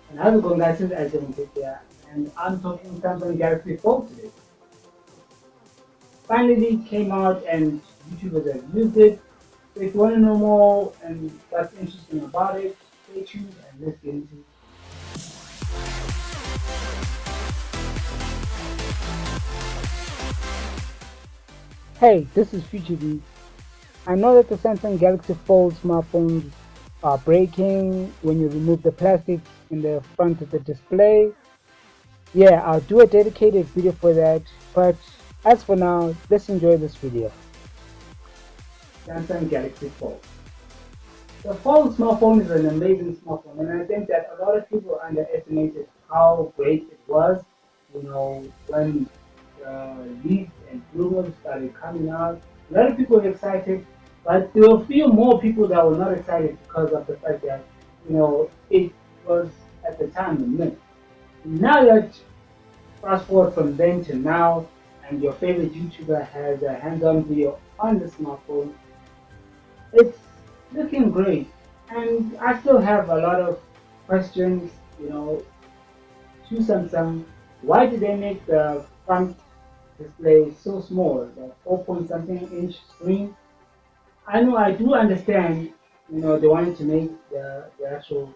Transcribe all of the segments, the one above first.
And how's it going, guys? This is Ajay here, and I'm talking Samsung Galaxy Fold today. Finally came out, and YouTubers have used it. So if you want to know more and what's interesting about it, stay tuned and let's get into it. Hey, this is Future B. I know that the Samsung Galaxy Fold smartphones are breaking when you remove the plastic in the front of the display. Yeah, I'll do a dedicated video for that, but as for now, let's enjoy this video. Samsung Galaxy Fold. The Fold smartphone is an amazing smartphone, and I think that a lot of people underestimated how great it was. When leaks and rumors started coming out, a lot of people were excited, but there were a few more people that were not excited because of the fact that it was at the time a myth. Now that fast forward from then to now, and your favorite YouTuber has a hands-on video on the smartphone, it's looking great. And I still have a lot of questions, to Samsung. Why did they make the front display so small, the 4 point something inch screen? I do understand, they wanted to make the actual,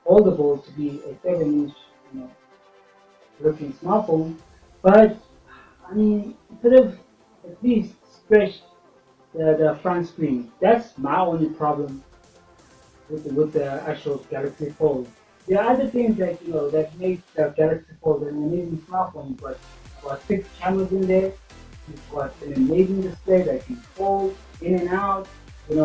foldable to be a 7 inch, you know, looking smartphone, but I mean, could have at least stretched the front screen. That's my only problem with the actual Galaxy Fold. There are other things that that make the Galaxy Fold an amazing smartphone. You've got 6 cameras in there. You've got an amazing display that you fold in and out. It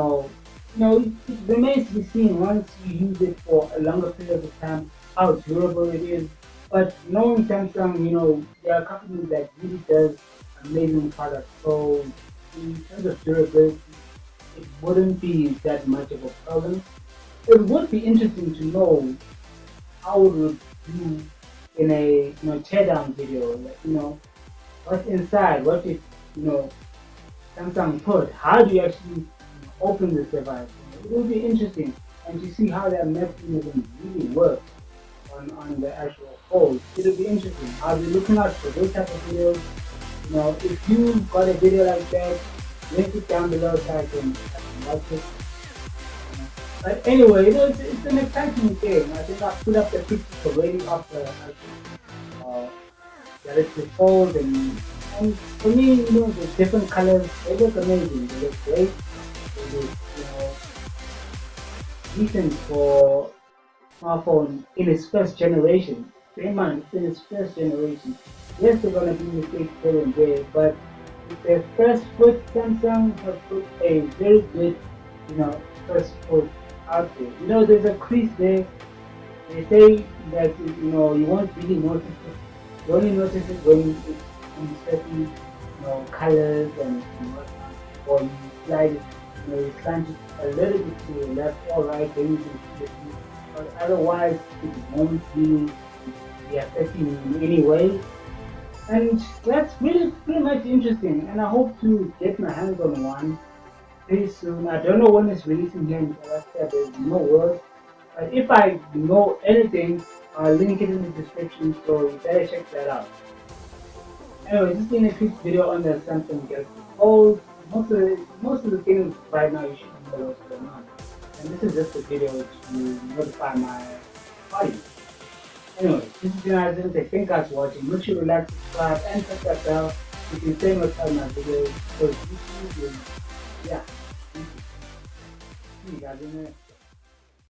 remains to be seen once you use it for a longer period of time how durable it is. But knowing Samsung, there are companies that really does amazing products. So in terms of durability, it wouldn't be that much of a problem. It would be interesting to know how it would do in a teardown video. Like, what's inside, what if Samsung put, how do you actually open this device? It would be interesting and to see how that mechanism really works on the actual fold. It'll be interesting. I'll be looking out for those type of videos. If you got a video like that, link it down below so I can watch it. But anyway, it's an exciting thing. I think I put up the pictures already of the Galaxy Fold, and for me, the different colors, they look amazing. They look great. They look, decent for smartphone in its first generation. Bear in mind, it's in its first generation. Yes, there are gonna be mistakes here and there, but it's their first foot. Samsung have put a very good, first foot out there. There's a crease there. They say that you won't really notice it. You only notice it when it's in certain colors and whatnot, or you slide it, you slant it a little bit to the left or right, then you can see the crease. But otherwise, it won't really be affecting you in any way. And that's really pretty much interesting. And I hope to get my hands on one pretty soon. I don't know when it's releasing here in South Africa. There's no word. But if I know anything, I'll link it in the description, so you better check that out. Anyway, this has been a quick video on the Samsung Galaxy Fold. Most of the things right now you should know what's going on. And this is just a video to notify my audience. Anyway, this is Kinemaster. Thank you guys for watching. Make sure to like, subscribe, and click that bell. You can stay notified my videos. So YouTube is, yeah. Thank you. See you guys in there.